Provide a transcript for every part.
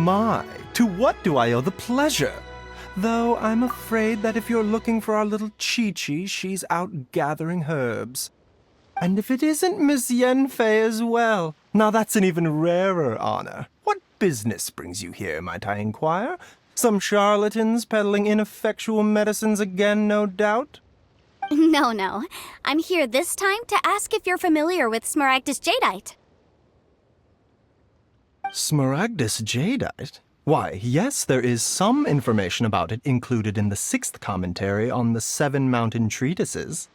my, to what do I owe the pleasure? Though I'm afraid that if you're looking for our little Chi-Chi, she's out gathering herbs. And if it isn't Miss Yenfei as well, now that's an even rarer honor. What business brings you here, might I inquire? Some charlatans peddling ineffectual medicines again, no doubt? No. I'm here this time to ask if you're familiar with Smaragdus Jadeite. Smaragdus Jadeite? Why, yes, there is some information about it included in the 6th commentary on the 7 Mountain Treatises.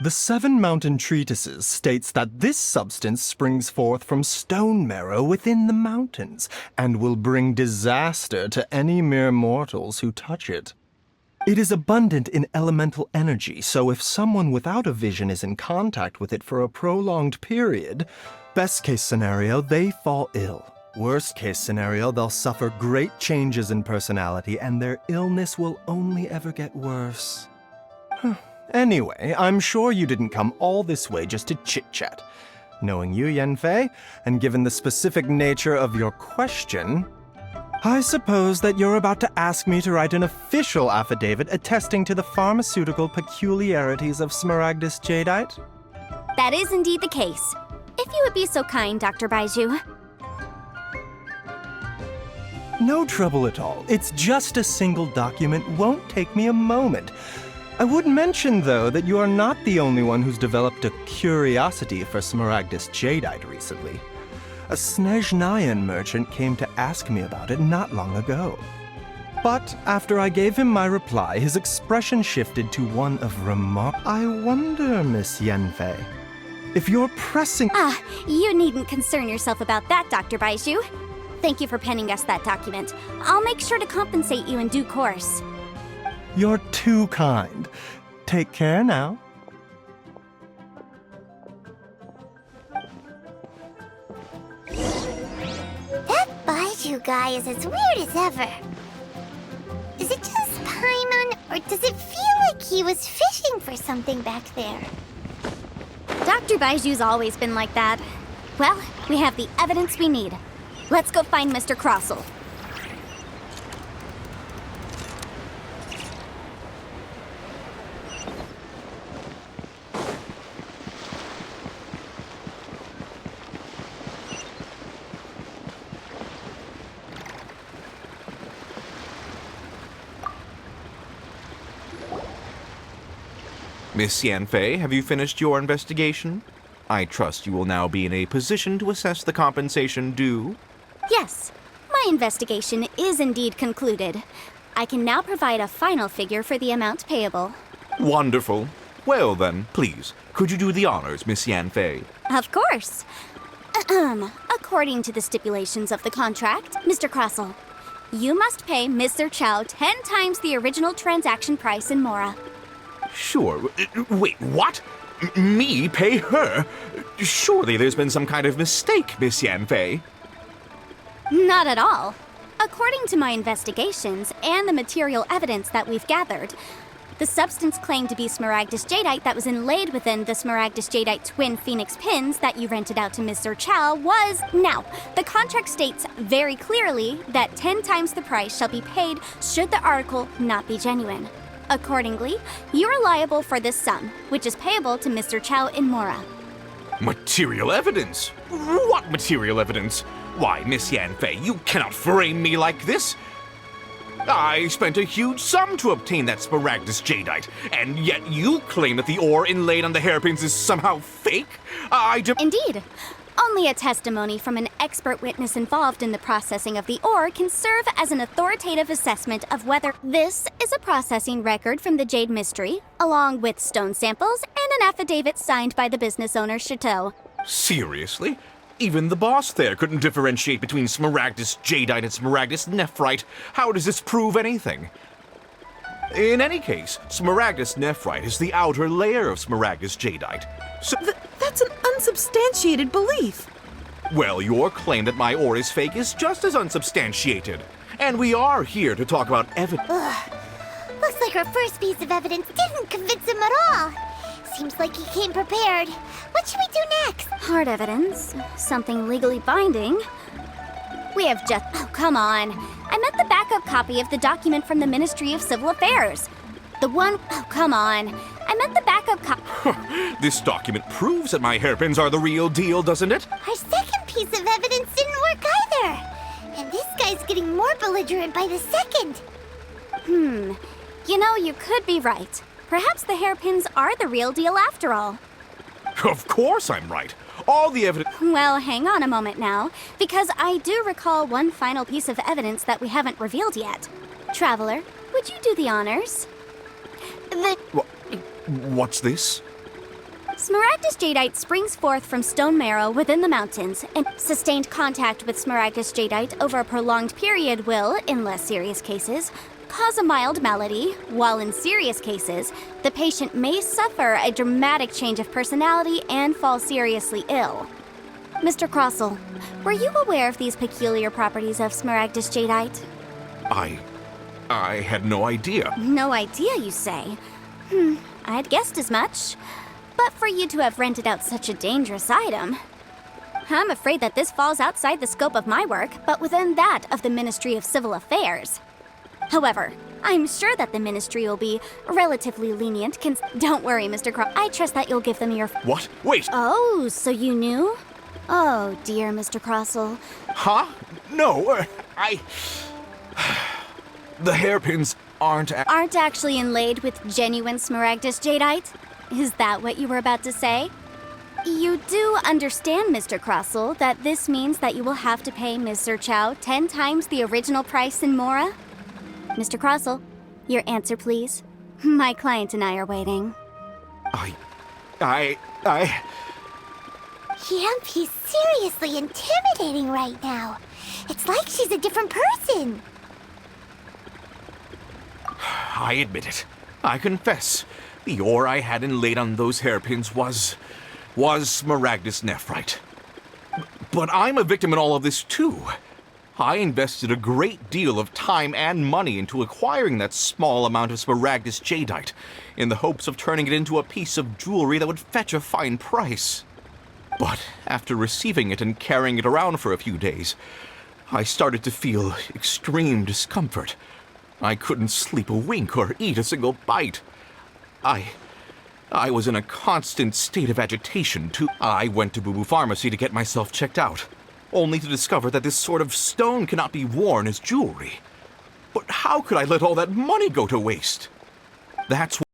The 7 Mountain Treatises states that this substance springs forth from stone marrow within the mountains, and will bring disaster to any mere mortals who touch it. It is abundant in elemental energy, so if someone without a vision is in contact with it for a prolonged period, best case scenario, they fall ill. Worst case scenario, they'll suffer great changes in personality, and their illness will only ever get worse. Anyway, I'm sure you didn't come all this way just to chit-chat. Knowing you, Yenfei, and given the specific nature of your question, I suppose that you're about to ask me to write an official affidavit attesting to the pharmaceutical peculiarities of Smaragdus Jadeite? That is indeed the case. If you would be so kind, Dr. Baiju. No trouble at all. It's just a single document. Won't take me a moment. I would mention, though, that you are not the only one who's developed a curiosity for Smaragdus Jadeite recently. A Snezhnayan merchant came to ask me about it not long ago. But after I gave him my reply, his expression shifted to one of remark. I wonder, Miss Yenfei, if you're pressing— You needn't concern yourself about that, Dr. Baiju. Thank you for penning us that document. I'll make sure to compensate you in due course. You're too kind. Take care now. That Baiju guy is as weird as ever. Is it just Paimon, or does it feel like he was fishing for something back there? Dr. Baiju's always been like that. Well, we have the evidence we need. Let's go find Mr. Crossell. Miss Yanfei, have you finished your investigation? I trust you will now be in a position to assess the compensation due. Yes, my investigation is indeed concluded. I can now provide a final figure for the amount payable. Wonderful. Well then, please, could you do the honors, Miss Yanfei? Of course. According to the stipulations of the contract, Mr. Crossell, you must pay Mr. Chow 10 times the original transaction price in Mora. Sure. Wait, what? Me pay her? Surely there's been some kind of mistake, Miss Yanfei. Not at all. According to my investigations and the material evidence that we've gathered, the substance claimed to be Smaragdus Jadeite that was inlaid within the Smaragdus Jadeite twin phoenix pins that you rented out to Mr. Chow was— Now, the contract states very clearly that 10 times the price shall be paid should the article not be genuine. Accordingly, you are liable for this sum, which is payable to Mr. Chow in Mora. Material evidence? What material evidence? Why, Miss Yanfei, you cannot frame me like this. I spent a huge sum to obtain that Smaragdus Jadeite, and yet you claim that the ore inlaid on the hairpins is somehow fake? Indeed. Only a testimony from an expert witness involved in the processing of the ore can serve as an authoritative assessment of whether this is a processing record from the Jade Mystery, along with stone samples and an affidavit signed by the business owner, Chateau. Seriously? Even the boss there couldn't differentiate between Smaragdus Jadeite and Smaragdus Nephrite. How does this prove anything? In any case, Smaragdus Nephrite is the outer layer of Smaragdus Jadeite. So That's an unsubstantiated belief. Well, your claim that my ore is fake is just as unsubstantiated. And we are here to talk about evidence. Looks like our first piece of evidence didn't convince him at all. Seems like he came prepared. What should we do next? Hard evidence, something legally binding. We have just. Oh, come on. I meant the backup copy of the document from the Ministry of Civil Affairs. The one. Oh, come on. I meant the backup copy. This document proves that my hairpins are the real deal, doesn't it? Our second piece of evidence didn't work either. And this guy's getting more belligerent by the second. You know, you could be right. Perhaps the hairpins are the real deal after all. Of course I'm right. All the evidence. Well, hang on a moment now, because I do recall one final piece of evidence that we haven't revealed yet. Traveler, would you do the honors? What's this? Smaragdus jadeite springs forth from stone marrow within the mountains, and sustained contact with Smaragdus jadeite over a prolonged period will, in less serious cases, cause a mild malady, while in serious cases, the patient may suffer a dramatic change of personality and fall seriously ill. Mr. Crossell, were you aware of these peculiar properties of Smaragdus jadeite? I had no idea. No idea, you say? I'd guessed as much. But for you to have rented out such a dangerous item, I'm afraid that this falls outside the scope of my work, but within that of the Ministry of Civil Affairs. However, I'm sure that the Ministry will be relatively lenient. Don't worry, Mr. Crow. I trust that you'll give them your. What? Wait! Oh, so you knew? Oh, dear, Mr. Crossell. Huh? No, The hairpins aren't Actually inlaid with genuine Smaragdus jadeite? Is that what you were about to say? You do understand, Mr. Crossell, that this means that you will have to pay Ms. Zerchow 10 times the original price in Mora? Mr. Crossell, your answer, please. My client and I are waiting. He's seriously intimidating right now. It's like she's a different person. I admit it. I confess. The ore I had inlaid on those hairpins was Smaragdus nephrite. But I'm a victim in all of this too. I invested a great deal of time and money into acquiring that small amount of Smaragdus jadeite in the hopes of turning it into a piece of jewelry that would fetch a fine price. But after receiving it and carrying it around for a few days, I started to feel extreme discomfort. I couldn't sleep a wink or eat a single bite. I was in a constant state of agitation, too. I went to Boo Boo Pharmacy to get myself checked out, only to discover that this sort of stone cannot be worn as jewelry. But how could I let all that money go to waste? That's why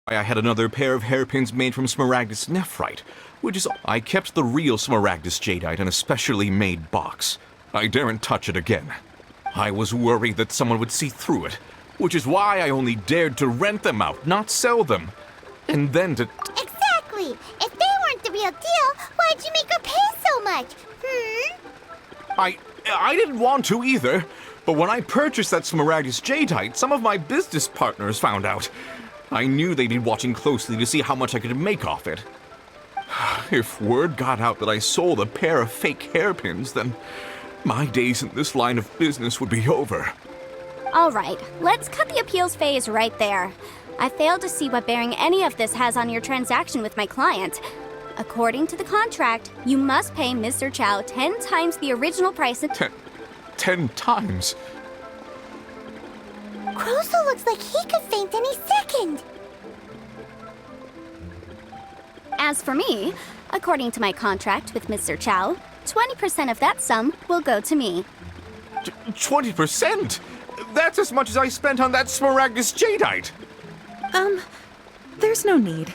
I had another pair of hairpins made from Smaragdus nephrite, which is I kept the real Smaragdus jadeite in a specially made box. I daren't touch it again. I was worried that someone would see through it, which is why I only dared to rent them out, not sell them. And then to... Exactly! If they weren't the real deal, why'd you make her pay so much? I didn't want to either, but when I purchased that Smaragdus jadeite, some of my business partners found out. I knew they'd be watching closely to see how much I could make off it. If word got out that I sold a pair of fake hairpins, then my days in this line of business would be over. All right, let's cut the appeals phase right there. I failed to see what bearing any of this has on your transaction with my client. According to the contract, you must pay Mr. Chow 10 times the original price. 10 times? Croso looks like he could faint any second. As for me, according to my contract with Mr. Chow, 20% of that sum will go to me. 20%? That's as much as I spent on that Smaragdus jadeite. There's no need.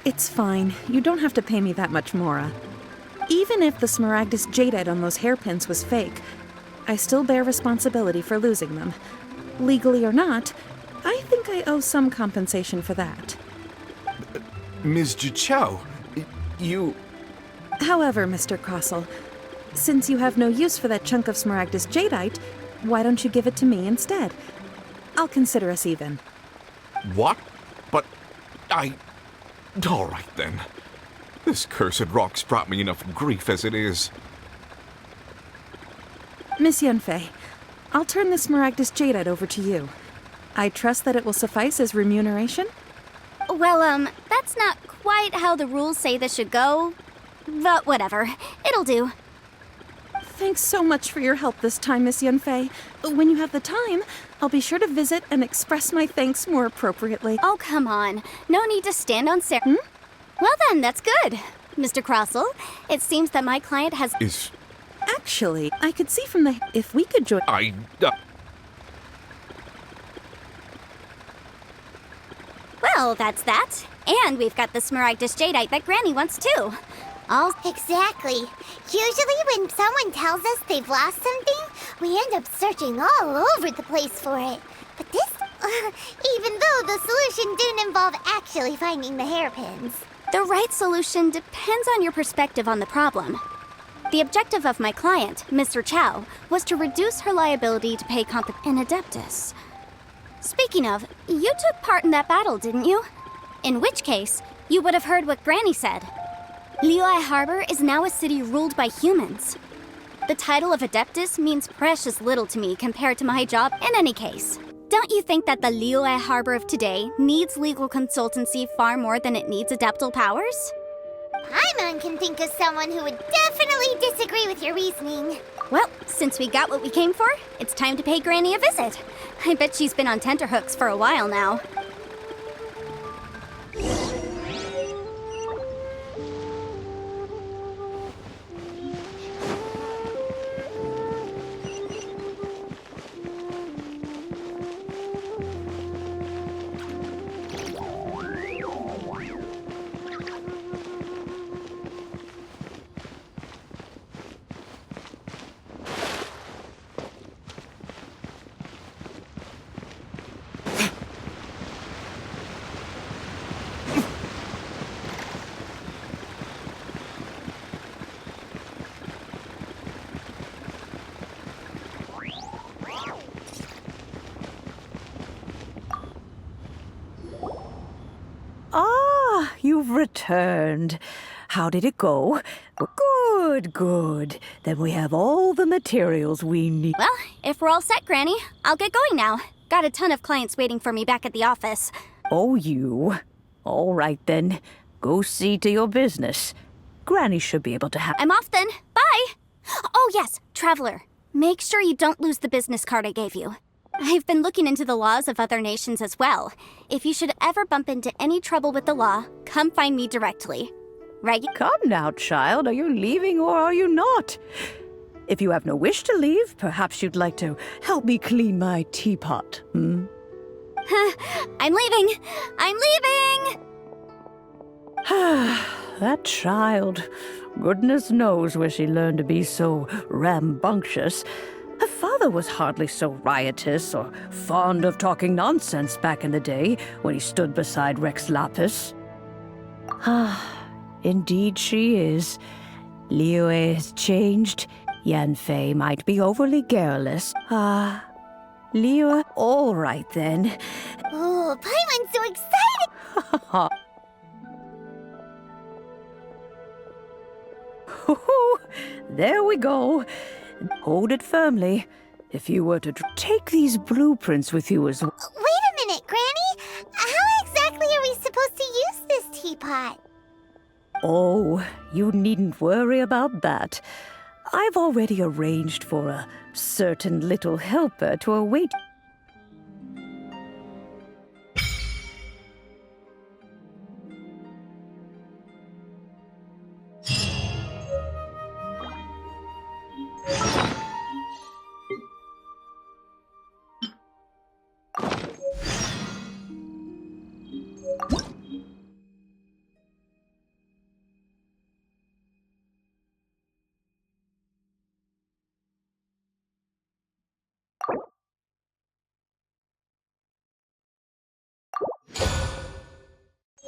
It's fine. You don't have to pay me that much, Mora. Even if the Smaragdus jadeite on those hairpins was fake, I still bear responsibility for losing them. Legally or not, I think I owe some compensation for that. Ms. Jichao, you... However, Mr. Crossell, since you have no use for that chunk of Smaragdus jadeite, why don't you give it to me instead? I'll consider us even. What? But all right, then. This cursed rock's brought me enough grief as it is. Miss Yunfei, I'll turn the Smaragdus jadeite over to you. I trust that it will suffice as remuneration? Well, that's not quite how the rules say this should go. But whatever, it'll do. Thanks so much for your help this time, Miss Yunfei. When you have the time, I'll be sure to visit and express my thanks more appropriately. Oh, come on. No need to stand on Well then, that's good. Mr. Crossell, it seems that my client has... Actually, I could see from the... If we could join... Well, that's that. And we've got the Smaragdus Jadeite that Granny wants too. Exactly. Usually when someone tells us they've lost something, we end up searching all over the place for it. But this, even though the solution didn't involve actually finding the hairpins. The right solution depends on your perspective on the problem. The objective of my client, Mr. Chow, was to reduce her liability to pay in Adeptus. Speaking of, you took part in that battle, didn't you? In which case, you would have heard what Granny said. Liyue Harbor is now a city ruled by humans. The title of Adeptus means precious little to me compared to my job in any case. Don't you think that the Liyue Harbor of today needs legal consultancy far more than it needs adeptal powers? Paimon can think of someone who would definitely disagree with your reasoning. Well, since we got what we came for, it's time to pay Granny a visit. I bet she's been on tenterhooks for a while now. You've returned. How did it go? Good, good. Then we have all the materials we need. Well, if we're all set, Granny, I'll get going now. Got a ton of clients waiting for me back at the office. Oh, you? All right, then. Go see to your business. Granny should be able to have... I'm off then. Bye! Oh, yes, Traveler. Make sure you don't lose the business card I gave you. I've been looking into the laws of other nations as well. If you should ever bump into any trouble with the law, come find me directly. Right? Come now, child. Are you leaving or are you not? If you have no wish to leave, perhaps you'd like to help me clean my teapot, hmm? I'm leaving! I'm leaving! That child. Goodness knows where she learned to be so rambunctious. Her father was hardly so riotous or fond of talking nonsense back in the day when he stood beside Rex Lapis. Indeed she is. Liyue has changed. Yanfei might be overly garrulous. Liyue, all right then. Oh, Paimon's so excited! There we go. Hold it firmly. If you were to take these blueprints with you as well. Wait a minute, Granny. How exactly are we supposed to use this teapot? Oh, you needn't worry about that. I've already arranged for a certain little helper to await.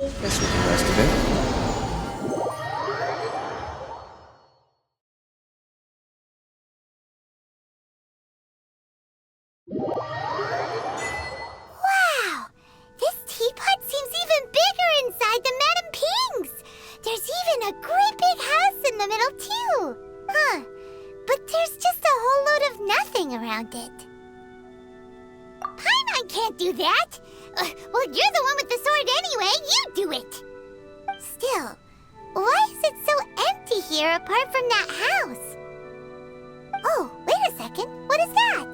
Guess we can rest a bit. Wow! This teapot seems even bigger inside than Madame Ping's! There's even a great big house in the middle, too! Huh. But there's just a whole load of nothing around it. Paimon can't do that! Well, you're the one with the sword anyway. You do it! Still, why is it so empty here apart from that house? Oh, wait a second. What is that?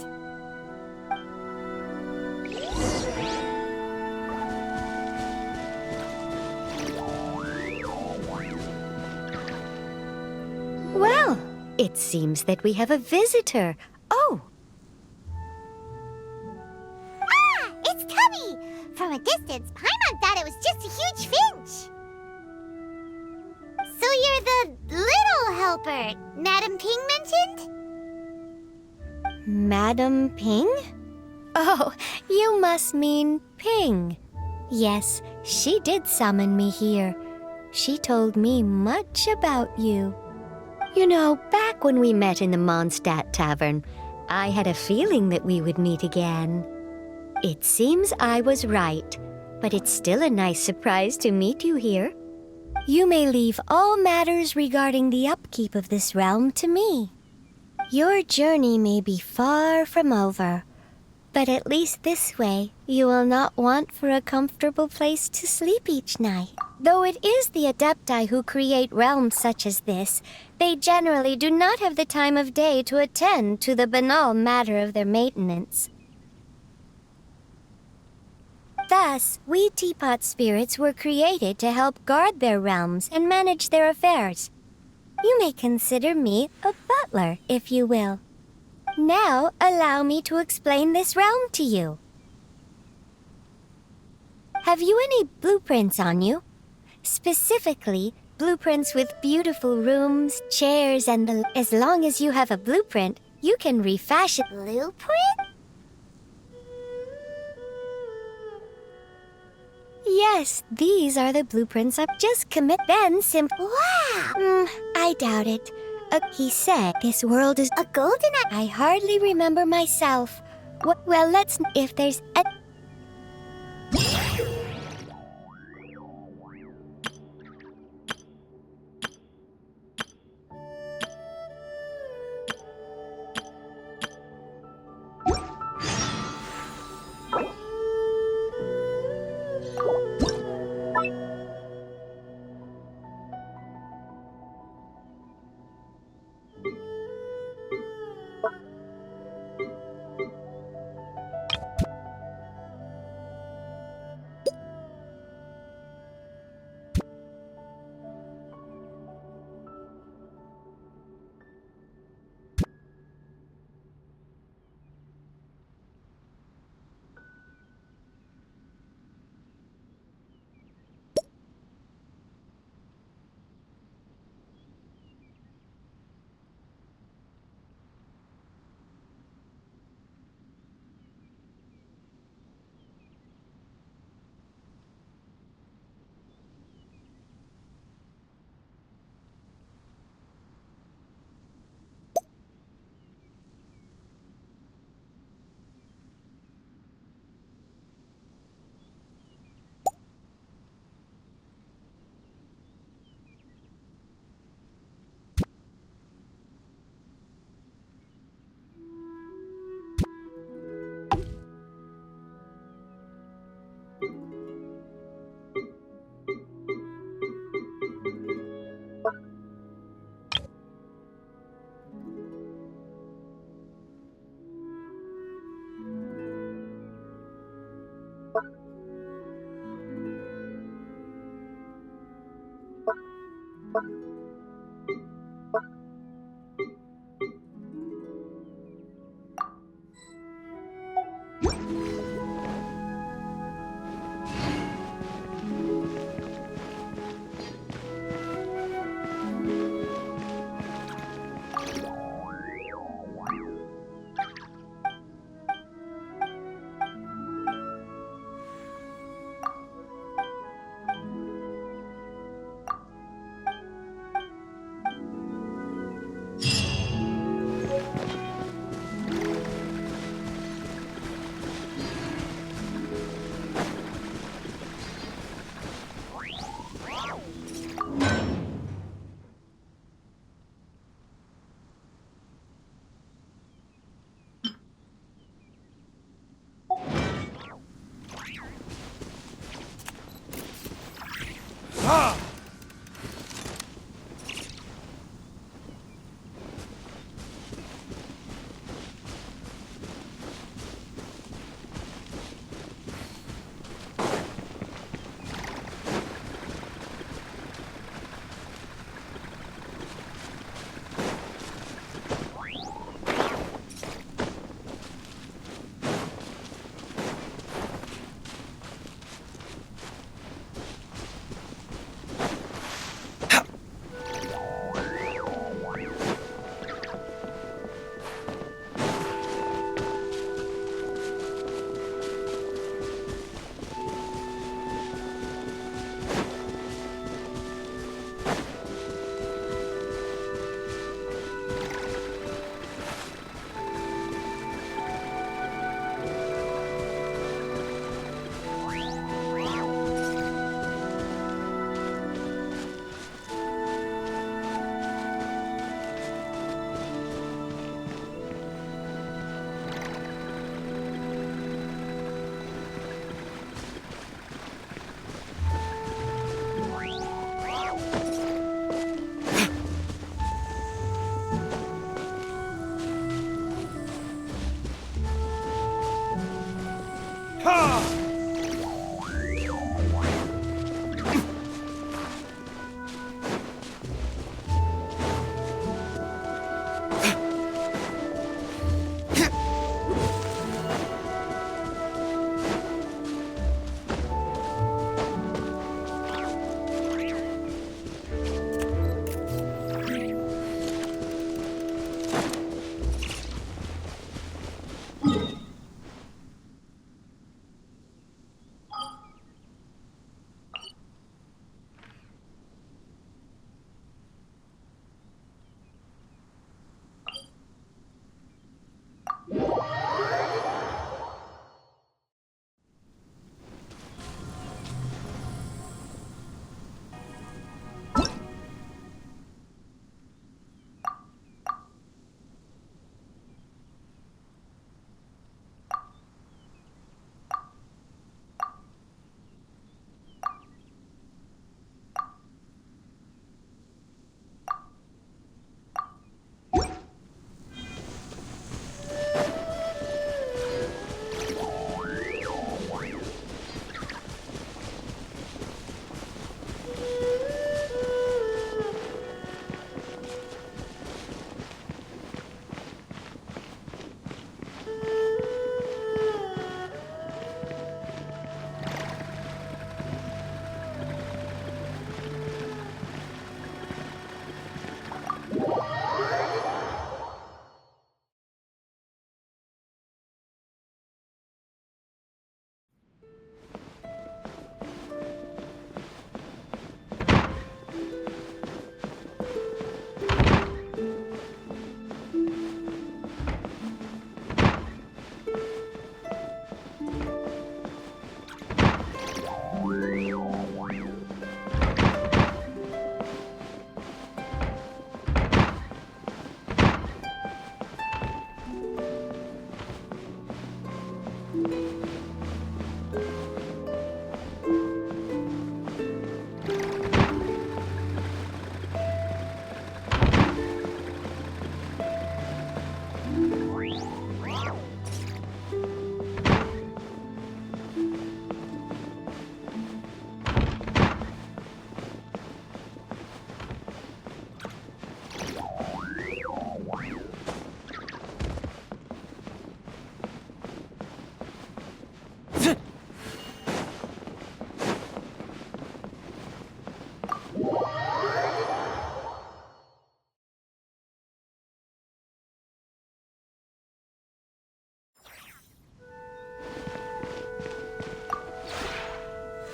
Well, it seems that we have a visitor. Oh, Ah! It's Cubby! From a distance, Paimon thought it was just a huge finch. So you're the little helper Madam Ping mentioned? Madam Ping? Oh, you must mean Ping. Yes, she did summon me here. She told me much about you. You know, back when we met in the Mondstadt Tavern, I had a feeling that we would meet again. It seems I was right, but it's still a nice surprise to meet you here. You may leave all matters regarding the upkeep of this realm to me. Your journey may be far from over, but at least this way you will not want for a comfortable place to sleep each night. Though it is the Adepti who create realms such as this, they generally do not have the time of day to attend to the banal matter of their maintenance. Thus, we teapot spirits were created to help guard their realms and manage their affairs. You may consider me a butler, if you will. Now, allow me to explain this realm to you. Have you any blueprints on you? Specifically, blueprints with beautiful rooms, chairs, and as long as you have a blueprint, you can refashion. Blueprint? Yes, these are the blueprints of just commit then simple. Wow! I doubt it. He said this world is A golden I hardly remember myself. Well, let's if there's a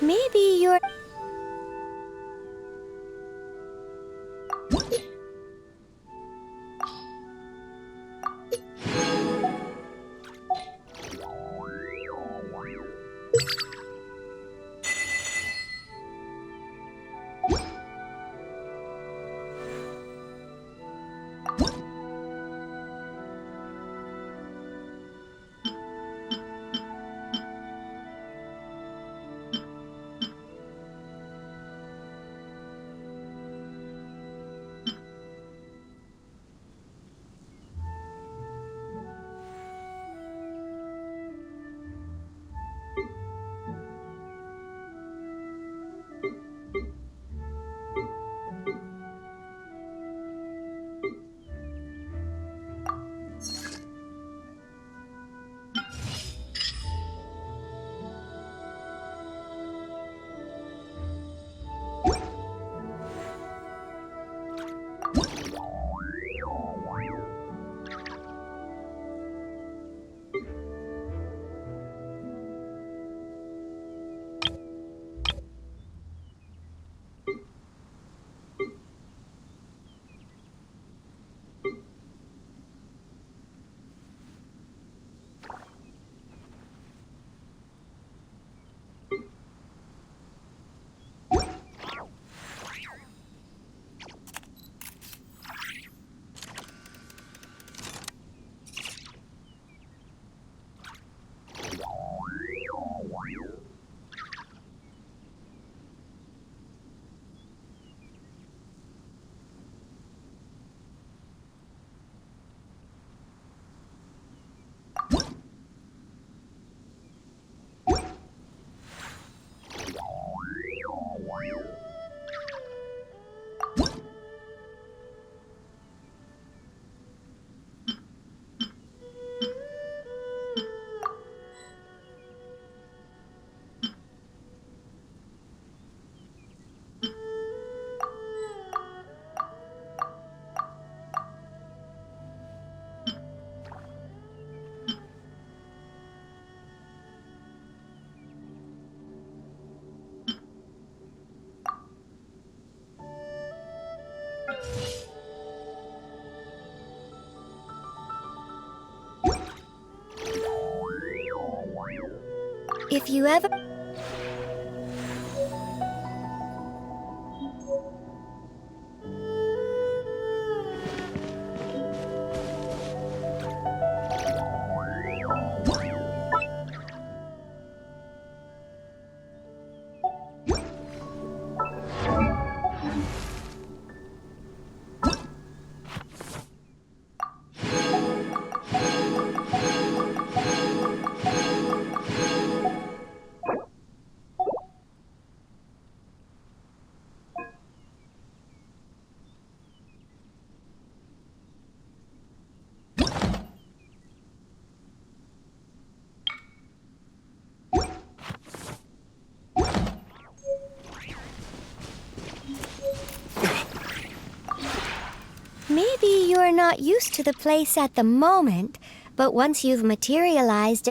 Maybe you're... If you ever... Maybe you're not used to the place at the moment, but once you've materialized...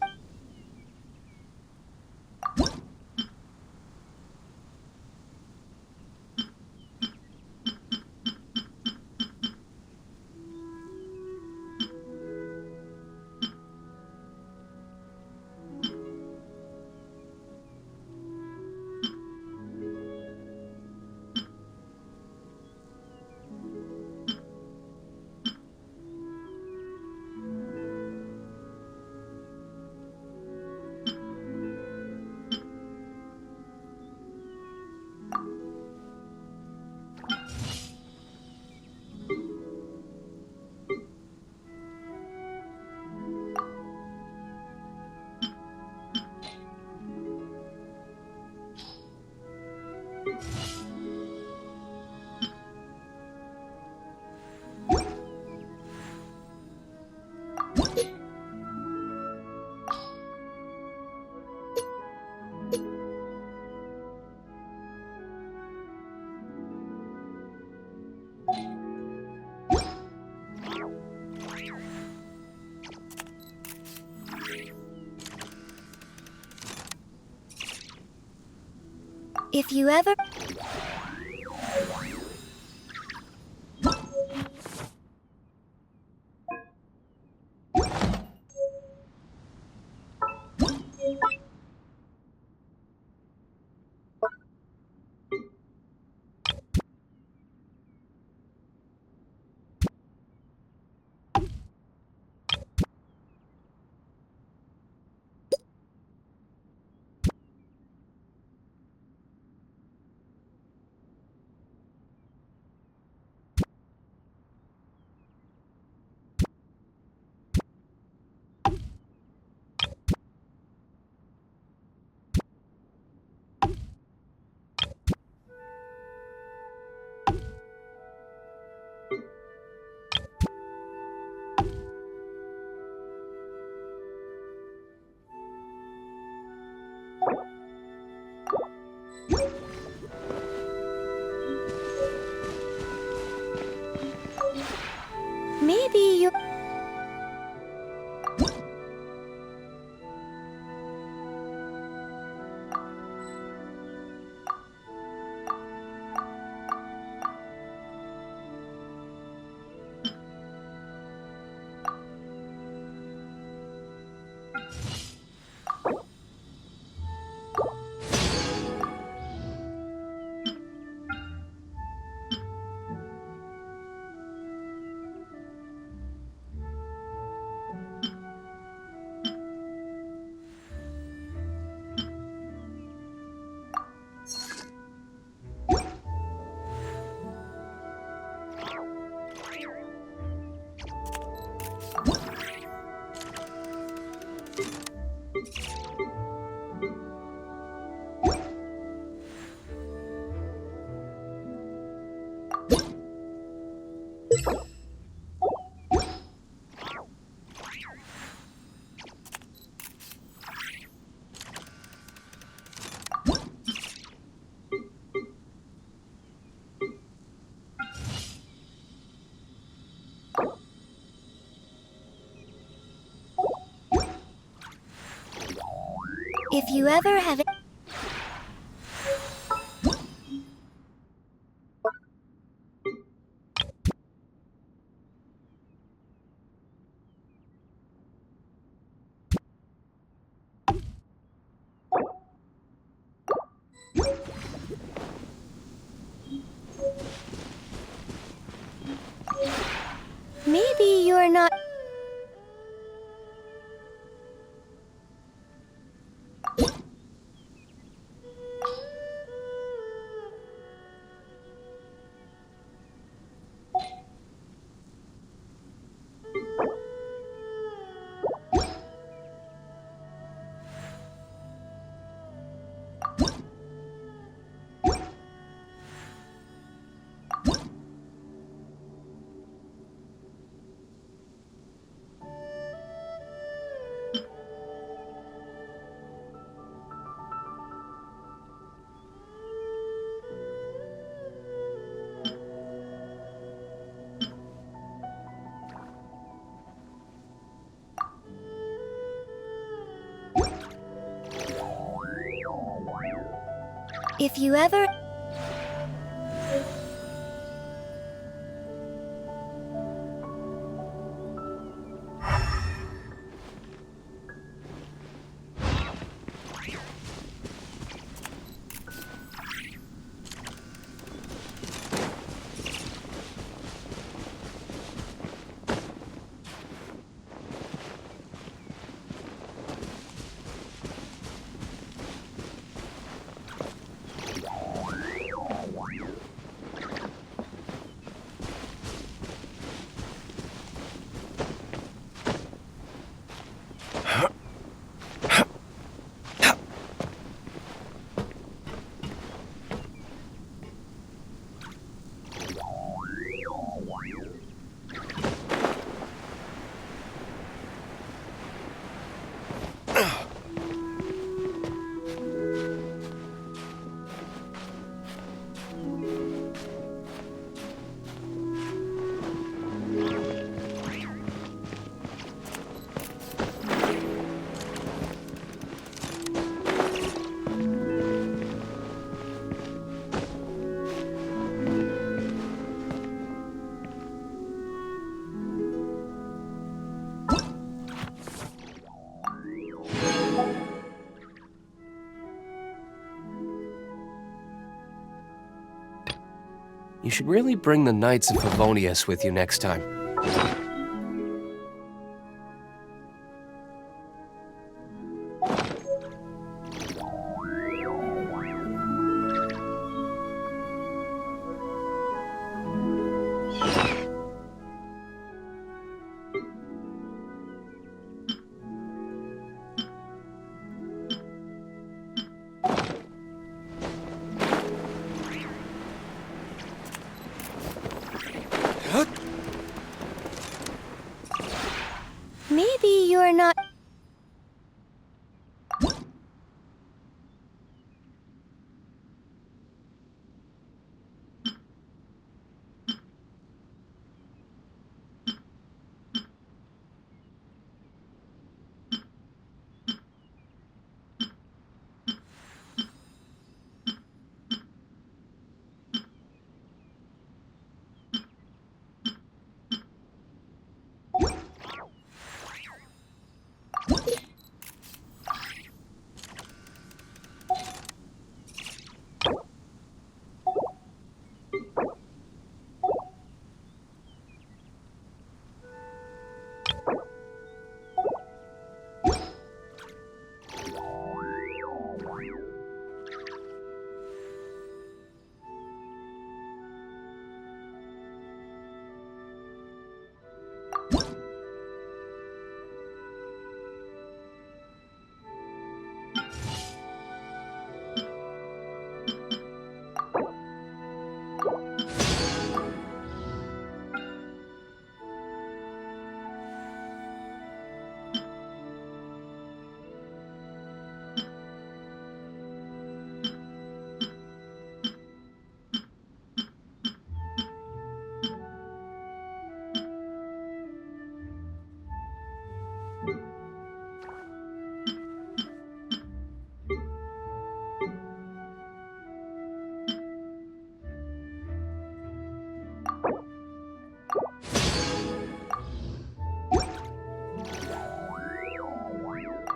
If you ever... Maybe you... If you ever have... not. If you ever. You should really bring the Knights of Favonius with you next time. Maybe you're not.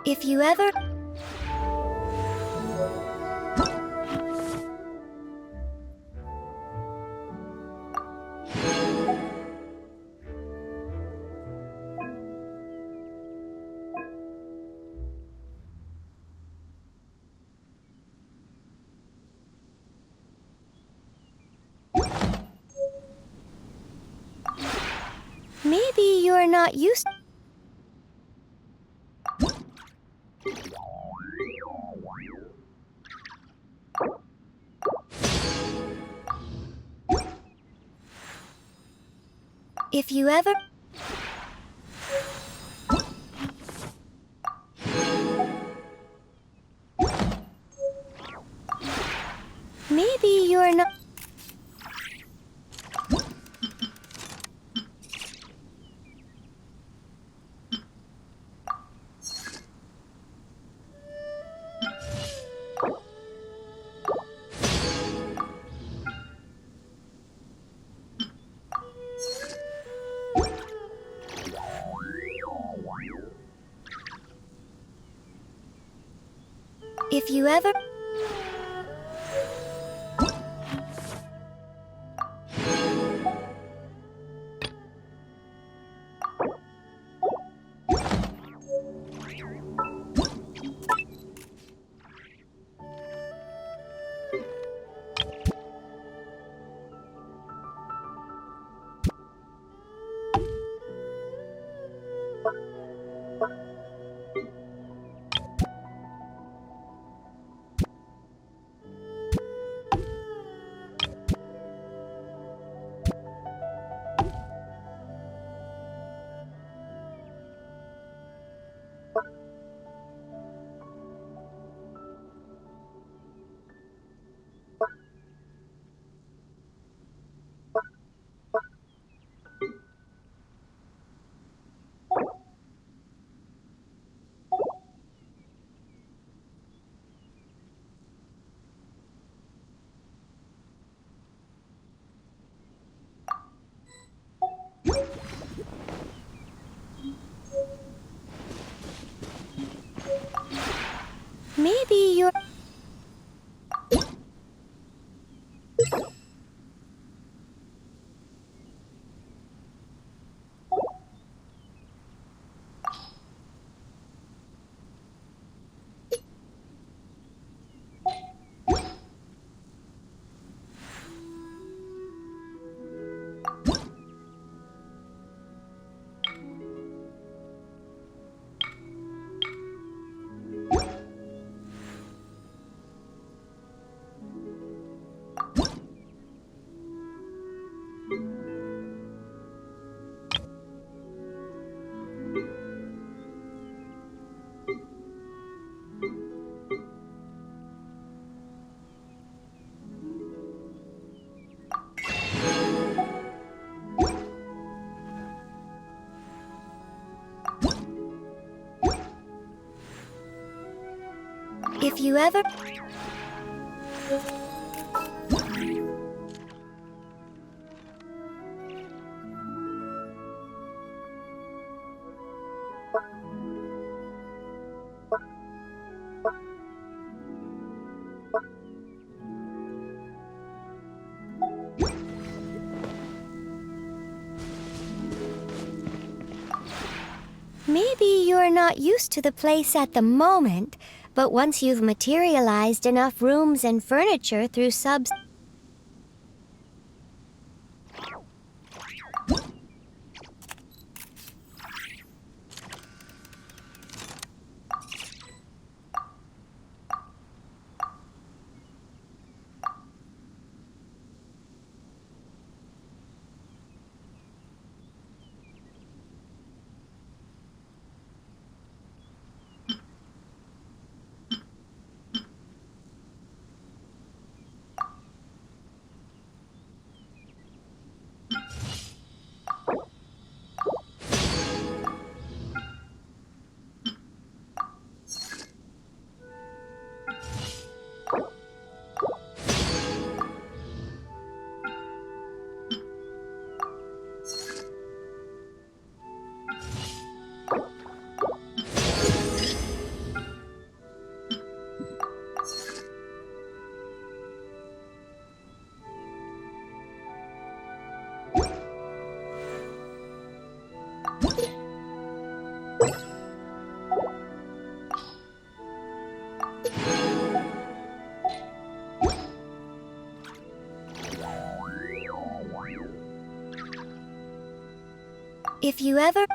If you ever. are not used. If you ever. Maybe you're not. If you ever. Maybe you're. If you ever. Maybe you're not used to the place at the moment, but once you've materialized enough rooms and furniture through subs. If you ever